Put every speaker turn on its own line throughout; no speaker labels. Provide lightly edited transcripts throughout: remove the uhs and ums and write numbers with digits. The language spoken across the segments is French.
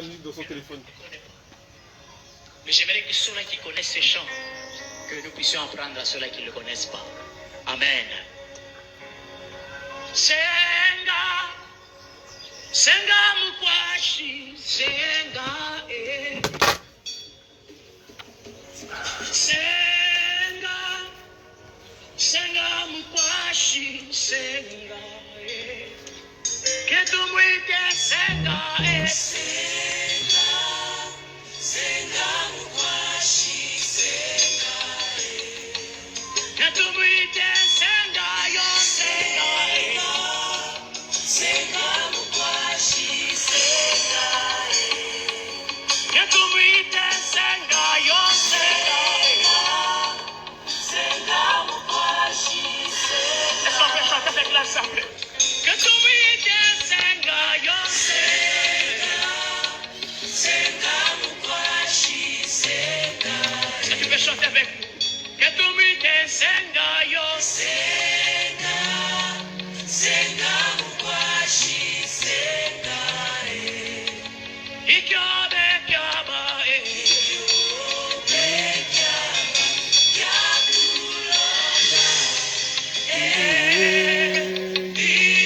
musique dans son téléphone.
Mais j'aimerais que ceux-là qui connaissent ces chants, que nous puissions apprendre à ceux-là qui ne le connaissent pas. Amen. Senga, senga mukwashi, senga senga, senga mukwashi, senga ketumwite senga senga, senga mukwashi, senga ketumwite senga yo senga senga mukwashi, senga ketumwite senga yo senga senga mukwashi, senga. Est-ce qu'on peut chanter avec l'ensemble? Ketumwite senga yo senga senga mukwashi, senga. Est-ce que tu peux chanter avec nous? Ketumwite senga yo senga senga mukwashi, senga ikyabe kyaba ikyabe kyaba kyakulonda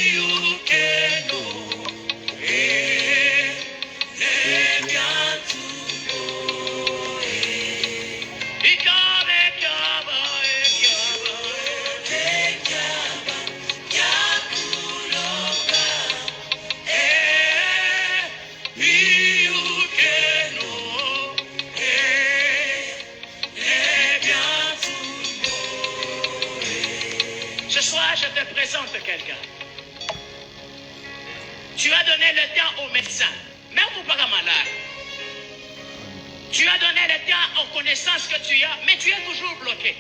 iyukeno nebyantulo ikyabe kyaba kyaba kyakulonda iyukeno nebyantulo. Ce soir, je te présente quelqu'un. Tu as donné le temps au médecin, même pour pas malade. Tu as donné le temps aux connaissances que tu as, mais tu es toujours bloqué.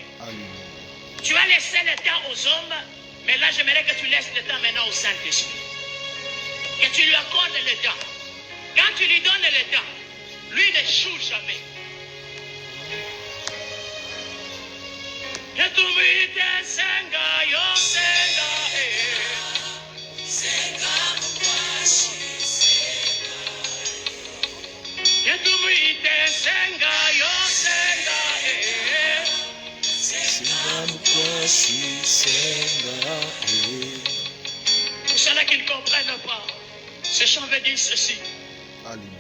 Tu as laissé le temps aux hommes, mais là, j'aimerais que tu laisses le temps maintenant au Saint-Esprit. Que tu lui accordes le temps. Quand tu lui donnes le temps, lui n'échoue jamais. Ketumwite senga yo senga senga mukwashi, senga ketumwite senga yo senga
Senga mukwashi, senga
Pour ceux-là qui ne comprennent pas, ce chant veut dire ceci.
Alléluia.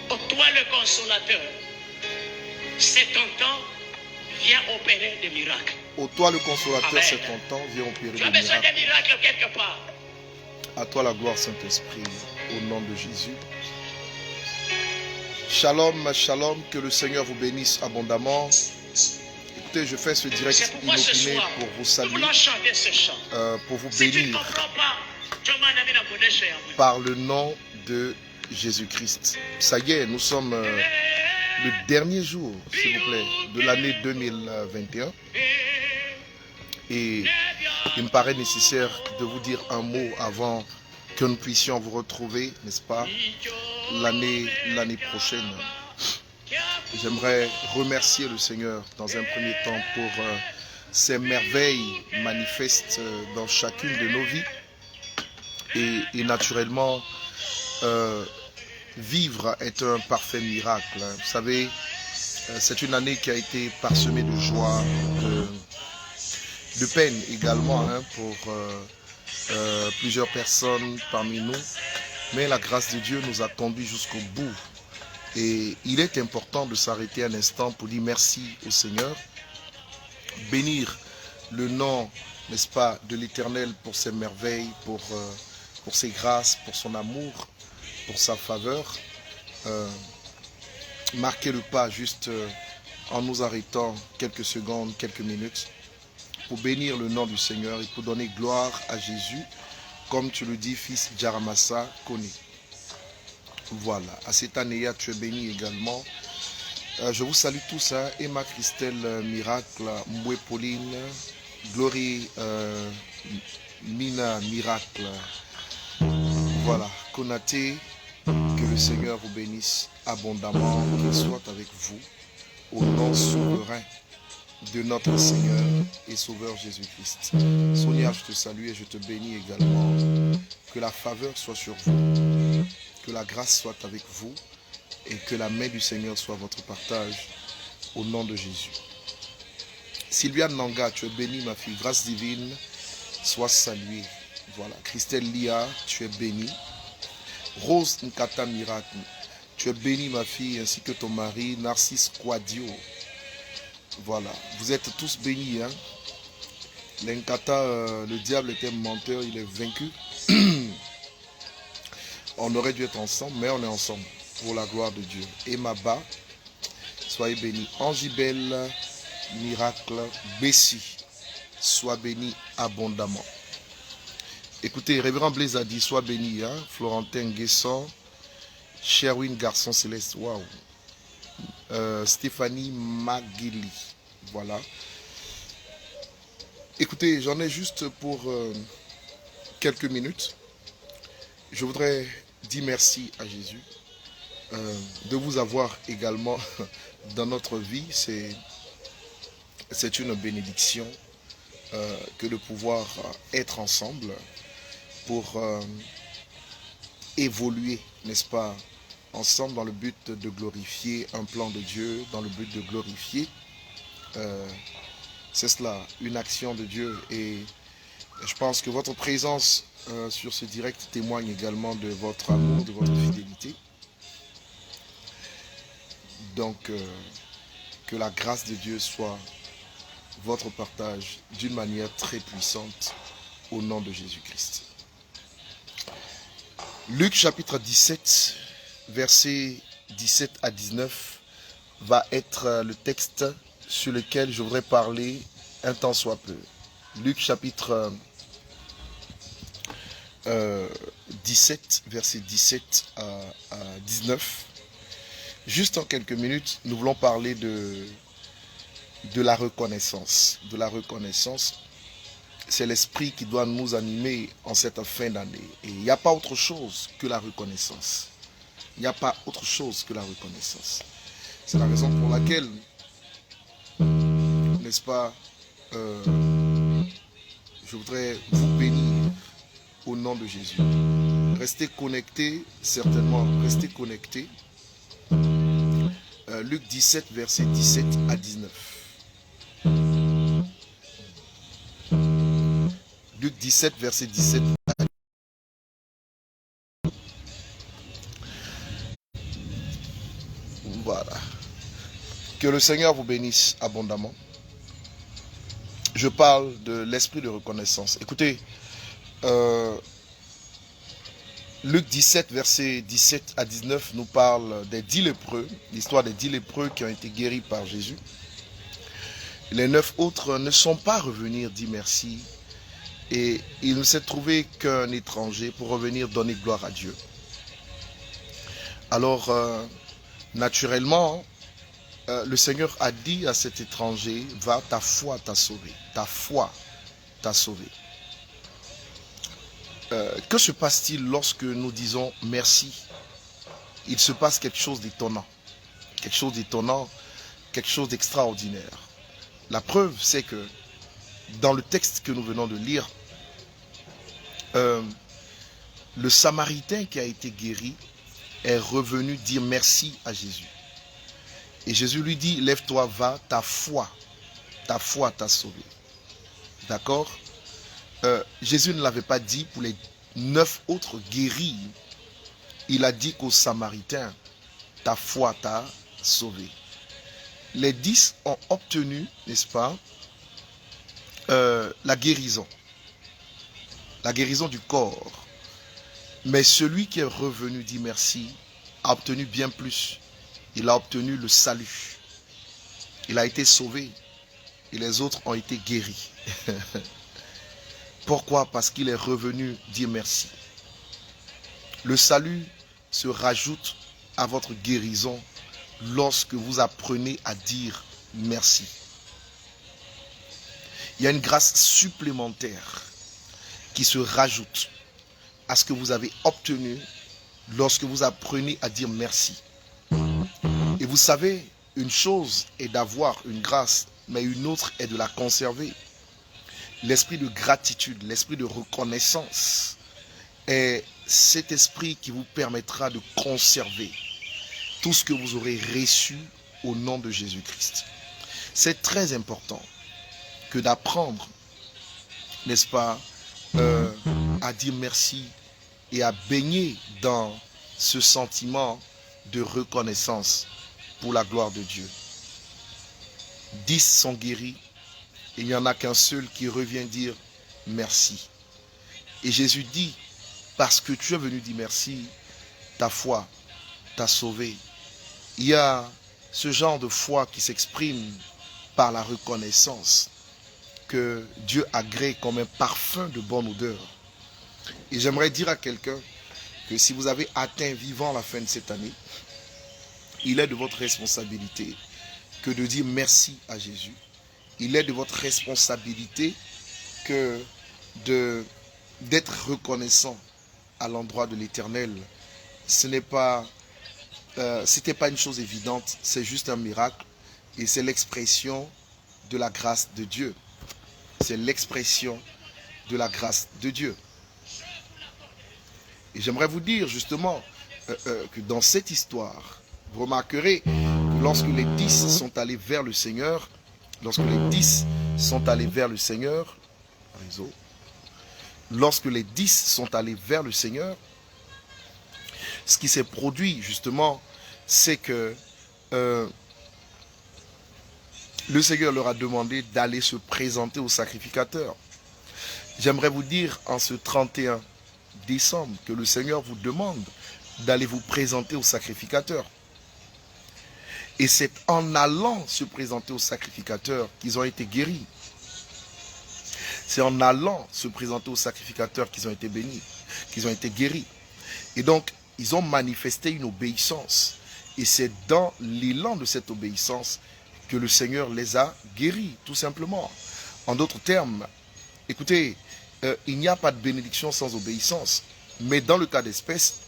Oh, toi le consolateur, c'est ton temps, viens opérer des miracles.
Ô toi le consolateur,
Amen.
c'est ton temps, viens opérer
Tu as
des
besoin
miracles.
d'un miracle quelque part.
À toi la gloire, Saint-Esprit, au nom de Jésus. Shalom, shalom, que le Seigneur vous bénisse abondamment. Écoutez, je fais ce direct
C'est pourquoi ce
inopiné
soir,
pour vous
nous
saluer,
voulons chanter ce chant.
pour vous
Si tu ne
bénir
comprends pas, tu m'en as mis dans mon déchet.
par le nom de Jésus-Christ. Ça y est, nous sommes le dernier jour, s'il vous plaît, de l'année 2021. Et il me paraît nécessaire de vous dire un mot avant que nous puissions vous retrouver, n'est-ce pas, l'année prochaine. J'aimerais remercier le Seigneur dans un premier temps pour ces merveilles manifestes dans chacune de nos vies. Et naturellement, vivre est un parfait miracle. Vous savez, c'est une année qui a été parsemée de joie, de peine également pour plusieurs personnes parmi nous. Mais la grâce de Dieu nous a conduits jusqu'au bout. Et il est important de s'arrêter un instant pour dire merci au Seigneur, bénir le nom, n'est-ce pas, de l'Éternel pour ses merveilles, pour ses grâces, pour son amour, pour sa faveur. Marquer le pas juste en nous arrêtant quelques secondes, quelques minutes, pour bénir le nom du Seigneur et pour donner gloire à Jésus, comme tu le dis, fils Jaramassa Koni. Voilà, à cette année-là, tu es béni également. Je vous salue tous, hein. Emma Christelle Miracle, Mboué Pauline, Glory Mina Miracle. Voilà, Konaté, que le Seigneur vous bénisse abondamment, qu'il soit avec vous, au nom souverain de notre Seigneur et Sauveur Jésus-Christ. Sonia, je te salue et je te bénis également. Que la faveur soit sur vous, que la grâce soit avec vous et que la main du Seigneur soit votre partage au nom de Jésus. Sylviane Nanga, tu es bénie ma fille, grâce divine, sois saluée. Voilà, Christelle Lia, tu es bénie. Rose Nkata Miracle, tu es bénie ma fille, ainsi que ton mari, Narcisse Quadio. Voilà, vous êtes tous bénis. Hein? L'Nkata, le diable était menteur, il est vaincu. On aurait dû être ensemble, mais on est ensemble pour la gloire de Dieu. Et Maba, soyez bénis. Angibelle, Miracle, Bessie, sois béni abondamment. Écoutez, Révérend Blaise a dit, sois béni. Hein? Florentin Guesson, Sherwin Garçon Céleste, waouh. Stéphanie Maguili, voilà. Écoutez, j'en ai juste pour quelques minutes. Je voudrais dire merci à Jésus de vous avoir également dans notre vie. C'est une bénédiction que de pouvoir être ensemble pour évoluer, n'est-ce pas, ensemble dans le but de glorifier un plan de Dieu, dans le but de glorifier, c'est cela, une action de Dieu. Et je pense que votre présence sur ce direct témoigne également de votre amour, de votre fidélité. Donc, que la grâce de Dieu soit votre partage d'une manière très puissante au nom de Jésus-Christ. Luc chapitre 17, versets 17 à 19 va être le texte sur lequel je voudrais parler un temps soit peu. Luc chapitre 17, versets 17 à 19. Juste en quelques minutes, nous voulons parler de la reconnaissance. De la reconnaissance, c'est l'esprit qui doit nous animer en cette fin d'année. Et il n'y a pas autre chose que la reconnaissance. Il n'y a pas autre chose que la reconnaissance. C'est la raison pour laquelle, n'est-ce pas, je voudrais vous bénir au nom de Jésus. Restez connectés, certainement, restez connectés. Luc 17, versets 17 à 19. Luc 17, verset 17 à 19. Voilà. Que le Seigneur vous bénisse abondamment. Je parle de l'esprit de reconnaissance. Écoutez, Luc 17, verset 17 à 19 nous parle des 10 lépreux, l'histoire des 10 lépreux qui ont été guéris par Jésus. Les 9 autres ne sont pas revenus dire merci et il ne s'est trouvé qu'un étranger pour revenir donner gloire à Dieu. Alors, naturellement, le Seigneur a dit à cet étranger, va, ta foi t'a sauvé. Ta foi t'a sauvé. Que se passe-t-il lorsque nous disons merci? Il se passe quelque chose d'étonnant. Quelque chose d'étonnant, quelque chose d'extraordinaire. La preuve, c'est que dans le texte que nous venons de lire, le Samaritain qui a été guéri est revenu dire merci à Jésus. Et Jésus lui dit, lève-toi, va, ta foi t'a sauvé. D'accord? Jésus ne l'avait pas dit pour les 9 autres guéris. Il a dit qu'aux Samaritains, ta foi t'a sauvé. Les 10 ont obtenu, n'est-ce pas, la guérison du corps. Mais celui qui est revenu dit merci a obtenu bien plus. Il a obtenu le salut. Il a été sauvé. Et les autres ont été guéris. Pourquoi? Parce qu'il est revenu dire merci. Le salut se rajoute à votre guérison lorsque vous apprenez à dire merci. Il y a une grâce supplémentaire qui se rajoute à ce que vous avez obtenu lorsque vous apprenez à dire merci. Et vous savez, une chose est d'avoir une grâce, mais une autre est de la conserver. L'esprit de gratitude, l'esprit de reconnaissance est cet esprit qui vous permettra de conserver tout ce que vous aurez reçu au nom de Jésus-Christ. C'est très important que d'apprendre, n'est-ce pas, à dire merci et à baigner dans ce sentiment de reconnaissance pour la gloire de Dieu. 10 sont guéris, et il n'y en a qu'un seul qui revient dire merci. Et Jésus dit, parce que tu es venu dire merci, ta foi t'a sauvé. Il y a ce genre de foi qui s'exprime par la reconnaissance que Dieu agrée comme un parfum de bonne odeur. Et j'aimerais dire à quelqu'un que si vous avez atteint vivant la fin de cette année, il est de votre responsabilité que de dire merci à Jésus. Il est de votre responsabilité que d'être reconnaissant à l'endroit de l'Éternel. C'était pas une chose évidente, c'est juste un miracle et c'est l'expression de la grâce de Dieu. C'est l'expression de la grâce de Dieu. Et j'aimerais vous dire justement que dans cette histoire, vous remarquerez que lorsque les 10 sont allés vers le Seigneur, lorsque les 10 sont allés vers le Seigneur, ce qui s'est produit justement, c'est que le Seigneur leur a demandé d'aller se présenter au sacrificateur. J'aimerais vous dire en ce 31 décembre que le Seigneur vous demande d'aller vous présenter au sacrificateur. Et c'est en allant se présenter au sacrificateur qu'ils ont été guéris. C'est en allant se présenter au sacrificateur qu'ils ont été bénis, qu'ils ont été guéris. Et donc, ils ont manifesté une obéissance. Et c'est dans l'élan de cette obéissance que le Seigneur les a guéris, tout simplement. En d'autres termes, écoutez, il n'y a pas de bénédiction sans obéissance. Mais dans le cas d'espèce,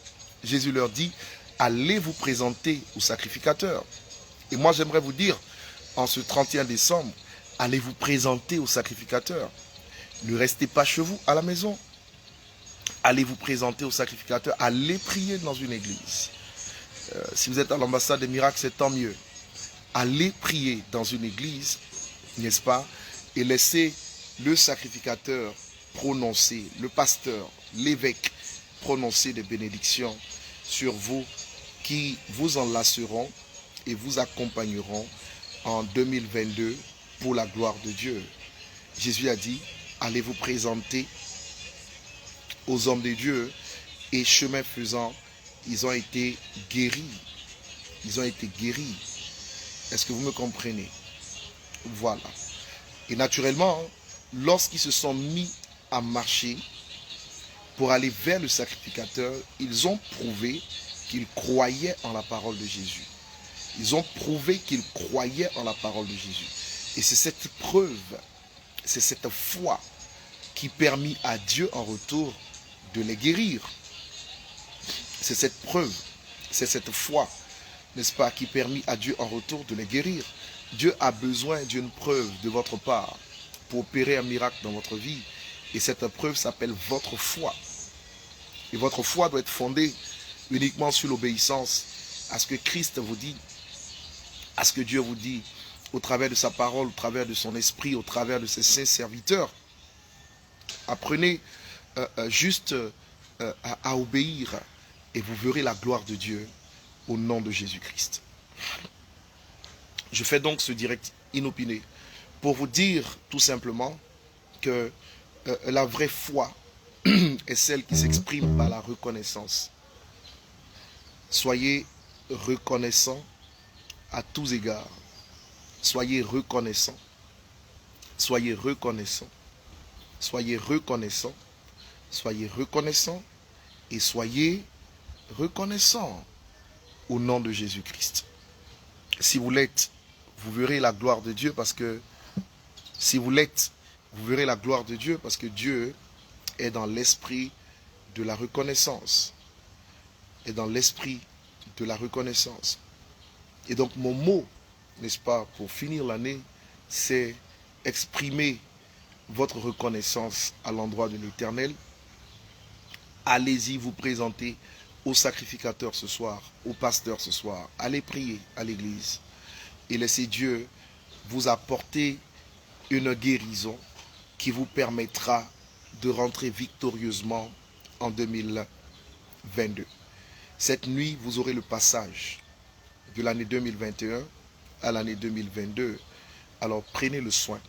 Jésus leur dit, allez vous présenter au sacrificateur. Et moi, j'aimerais vous dire, en ce 31 décembre, allez vous présenter au sacrificateur. Ne restez pas chez vous, à la maison. Allez vous présenter au sacrificateur. Allez prier dans une église. Si vous êtes à l'ambassade des miracles, c'est tant mieux. Allez prier dans une église, n'est-ce pas? Et laissez le sacrificateur prononcer, le pasteur, l'évêque, prononcer des bénédictions sur vous qui vous enlaceront et vous accompagneront en 2022 pour la gloire de Dieu. Jésus a dit, allez vous présenter aux hommes de Dieu et chemin faisant, ils ont été guéris. Ils ont été guéris. Est-ce que vous me comprenez? Voilà. Et naturellement, lorsqu'ils se sont mis à marcher pour aller vers le sacrificateur, ils ont prouvé qu'ils croyaient en la parole de Jésus. Ils ont prouvé qu'ils croyaient en la parole de Jésus. Et c'est cette preuve, c'est cette foi qui permit à Dieu en retour de les guérir. C'est cette preuve, c'est cette foi, n'est-ce pas, qui permit à Dieu en retour de les guérir. Dieu a besoin d'une preuve de votre part pour opérer un miracle dans votre vie. Et cette preuve s'appelle votre foi. Et votre foi doit être fondée uniquement sur l'obéissance à ce que Christ vous dit, à ce que Dieu vous dit, au travers de sa parole, au travers de son esprit, au travers de ses saints serviteurs. Apprenez juste à obéir et vous verrez la gloire de Dieu au nom de Jésus-Christ. Je fais donc ce direct inopiné pour vous dire tout simplement que la vraie foi est celle qui s'exprime par la reconnaissance. Soyez reconnaissants à tous égards. Soyez reconnaissants. Soyez reconnaissants. Soyez reconnaissants. Soyez reconnaissants. Et soyez reconnaissants au nom de Jésus-Christ. Si vous l'êtes, vous verrez la gloire de Dieu parce que si vous l'êtes, vous verrez la gloire de Dieu parce que Dieu est dans l'esprit de la reconnaissance. Est dans l'esprit de la reconnaissance. Et donc mon mot, n'est-ce pas, pour finir l'année, c'est exprimer votre reconnaissance à l'endroit de l'Éternel. Allez-y vous présenter aux sacrificateurs ce soir, aux pasteurs ce soir, allez prier à l'église et laissez Dieu vous apporter une guérison qui vous permettra de rentrer victorieusement en 2022. Cette nuit, vous aurez le passage de l'année 2021 à l'année 2022. Alors prenez le soin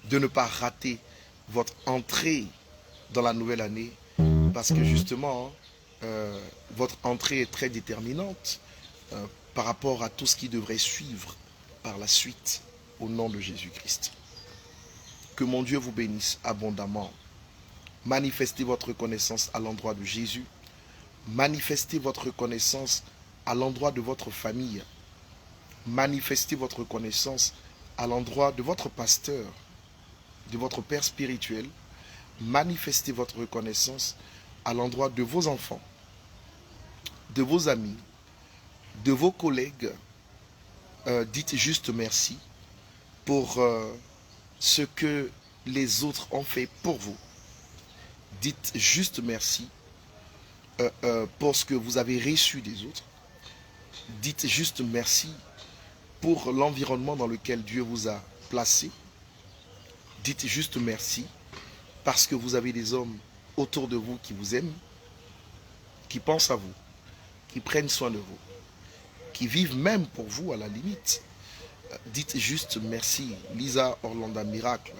de ne pas rater votre entrée dans la nouvelle année, parce que justement, votre entrée est très déterminante par rapport à tout ce qui devrait suivre par la suite, au nom de Jésus-Christ. Que mon Dieu vous bénisse abondamment. Manifestez votre reconnaissance à l'endroit de Jésus. Manifestez votre reconnaissance à l'endroit de votre famille. Manifestez votre reconnaissance à l'endroit de votre pasteur, de votre père spirituel. Manifestez votre reconnaissance à l'endroit de vos enfants, de vos amis, de vos collègues. Dites juste merci pour ce que les autres ont fait pour vous. Dites juste merci pour ce que vous avez reçu des autres. Dites juste merci pour l'environnement dans lequel Dieu vous a placé. Dites juste merci parce que vous avez des hommes autour de vous qui vous aiment, qui pensent à vous, qui prennent soin de vous, qui vivent même pour vous à la limite. Dites juste merci. Lisa Orlando Miracle,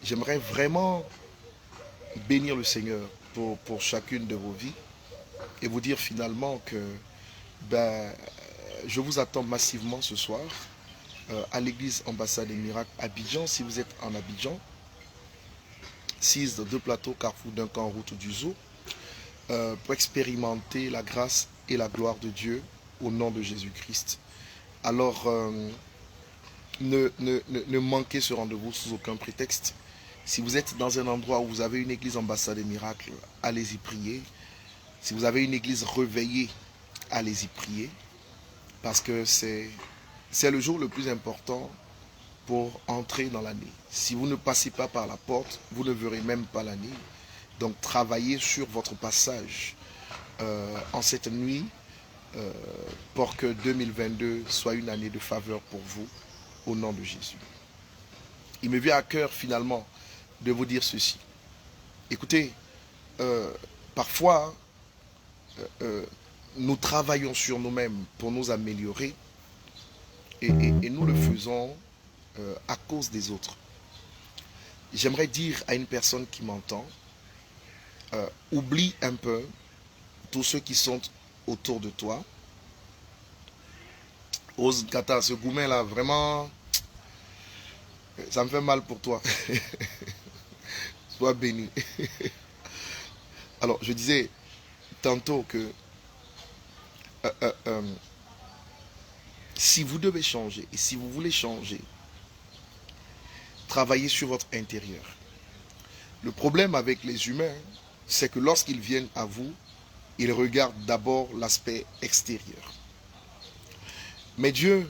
j'aimerais vraiment bénir le Seigneur pour chacune de vos vies et vous dire finalement que je vous attends massivement ce soir à l'église Ambassade des Miracles Abidjan. Si vous êtes en Abidjan, 6 2 plateaux, carrefour d'un camp, route du Zoo, pour expérimenter la grâce et la gloire de Dieu au nom de Jésus-Christ. Alors, ne manquez ce rendez-vous sous aucun prétexte. Si vous êtes dans un endroit où vous avez une église Ambassade des Miracles, allez-y prier. Si vous avez une église réveillée, allez-y prier. Parce que c'est le jour le plus important pour entrer dans l'année. Si vous ne passez pas par la porte, vous ne verrez même pas l'année. Donc travaillez sur votre passage en cette nuit pour que 2022 soit une année de faveur pour vous, au nom de Jésus. Il me vient à cœur finalement de vous dire ceci. Écoutez, parfois, nous travaillons sur nous-mêmes pour nous améliorer et nous le faisons à cause des autres. J'aimerais dire à une personne qui m'entend, oublie un peu tous ceux qui sont autour de toi. Ose Kata, ce goumen là, vraiment, ça me fait mal pour toi. Sois béni. Alors, je disais tantôt que si vous devez changer et si vous voulez changer, travaillez sur votre intérieur. Le problème avec les humains, c'est que lorsqu'ils viennent à vous, ils regardent d'abord l'aspect extérieur. Mais Dieu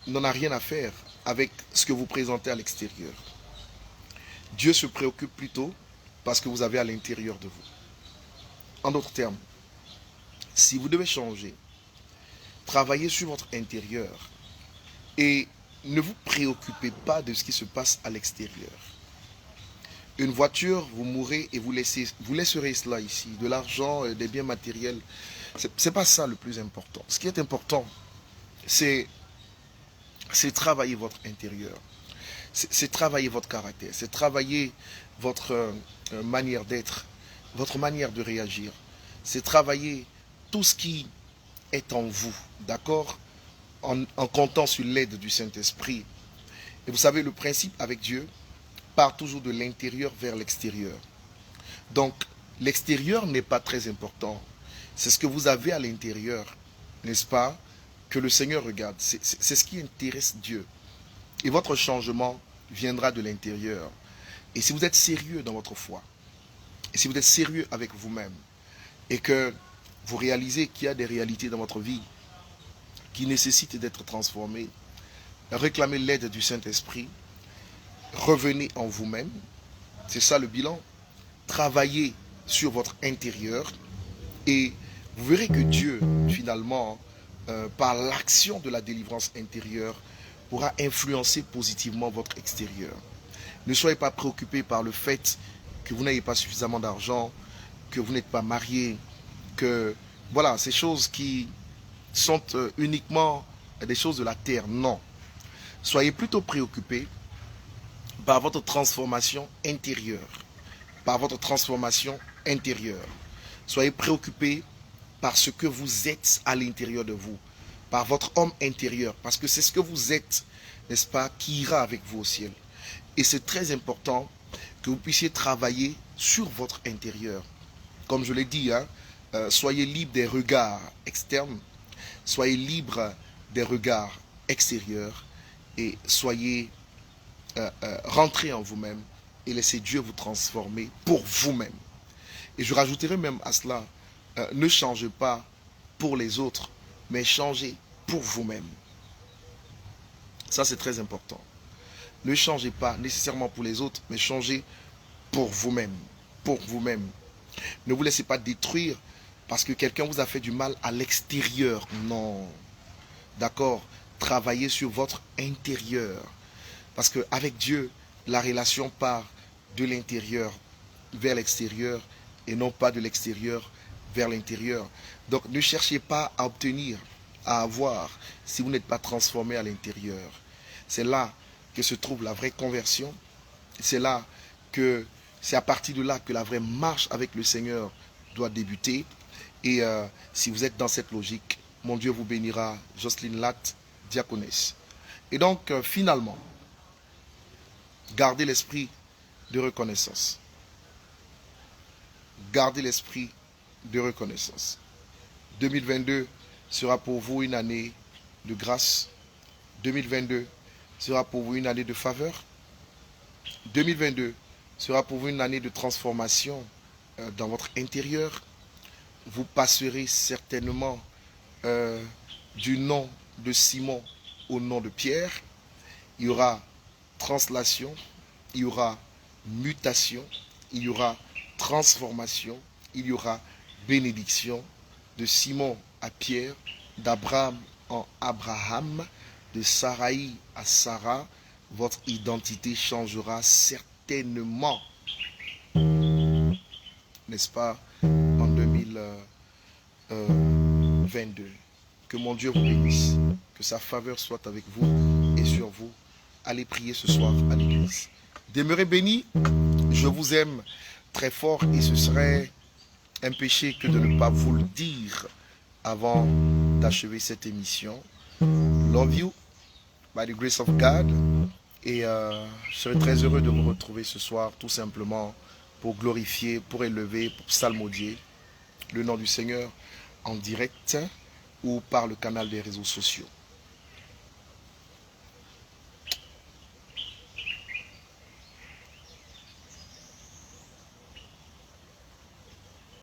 n'en a rien à faire avec ce que vous présentez à l'extérieur. Dieu se préoccupe plutôt parce que vous avez à l'intérieur de vous. En d'autres termes, si vous devez changer, travaillez sur votre intérieur et ne vous préoccupez pas de ce qui se passe à l'extérieur. Une voiture, vous mourrez et vous laisserez cela ici, de l'argent, des biens matériels. C'est pas ça le plus important. Ce qui est important, c'est travailler votre intérieur. C'est travailler votre caractère. C'est travailler votre manière d'être, votre manière de réagir. C'est travailler tout ce qui est en vous, d'accord, en comptant sur l'aide du Saint-Esprit. Et vous savez, le principe avec Dieu part toujours de l'intérieur vers l'extérieur. Donc, l'extérieur n'est pas très important. C'est ce que vous avez à l'intérieur, n'est-ce pas, que le Seigneur regarde. C'est ce qui intéresse Dieu. Et votre changement viendra de l'intérieur. Et si vous êtes sérieux dans votre foi, et si vous êtes sérieux avec vous-même, et que vous réalisez qu'il y a des réalités dans votre vie qui nécessitent d'être transformées, réclamez l'aide du Saint-Esprit, revenez en vous-même, c'est ça le bilan, travaillez sur votre intérieur Et vous verrez que Dieu, finalement, par l'action de la délivrance intérieure, pourra influencer positivement votre extérieur. Ne soyez pas préoccupés par le fait que vous n'ayez pas suffisamment d'argent, que vous n'êtes pas marié, que voilà, ces choses qui sont uniquement des choses de la terre. Non. Soyez plutôt préoccupés par votre transformation intérieure. Par votre transformation intérieure. Soyez préoccupés par ce que vous êtes à l'intérieur de vous. Par votre homme intérieur. Parce que c'est ce que vous êtes, n'est-ce pas, qui ira avec vous au ciel. Et c'est très important que vous puissiez travailler sur votre intérieur. Comme je l'ai dit, hein, soyez libre des regards externes. Soyez libre des regards extérieurs. Et soyez rentrez en vous-même et laissez Dieu vous transformer pour vous-même. Et je rajouterai même à cela, ne changez pas pour les autres, mais changez pour vous-même. Ça, c'est très important. Ne changez pas nécessairement pour les autres, mais changez pour vous-même. Pour vous-même. Ne vous laissez pas détruire parce que quelqu'un vous a fait du mal à l'extérieur. Non. D'accord? Travaillez sur votre intérieur. Parce qu'avec Dieu, la relation part de l'intérieur vers l'extérieur et non pas de l'extérieur vers l'intérieur. Donc ne cherchez pas à obtenir, à avoir, si vous n'êtes pas transformé à l'intérieur. C'est là que se trouve la vraie conversion. C'est là que c'est à partir de là que la vraie marche avec le Seigneur doit débuter. Et si vous êtes dans cette logique, mon Dieu vous bénira. Jocelyne Latte, diaconesse. Et donc, finalement, gardez l'esprit de reconnaissance. Gardez l'esprit de reconnaissance. 2022 sera pour vous une année de grâce. 2022 sera pour vous une année de faveur. 2022 sera pour vous une année de transformation dans votre intérieur. Vous passerez certainement du nom de Simon au nom de Pierre. Il y aura translation, il y aura mutation, il y aura transformation, il y aura bénédiction de Simon à Pierre, d'Abraham en Abraham, de Saraï à Sarah. Votre identité changera certainement, n'est-ce pas, en 2022. Que mon Dieu vous bénisse, que sa faveur soit avec vous et sur vous. Allez prier ce soir à l'église. Demeurez bénis, je vous aime très fort et ce serait un péché que de ne pas vous le dire avant d'achever cette émission. Love you, by the grace of God. Et je serai très heureux de vous retrouver ce soir tout simplement pour glorifier, pour élever, pour psalmodier le nom du Seigneur en direct ou par le canal des réseaux sociaux.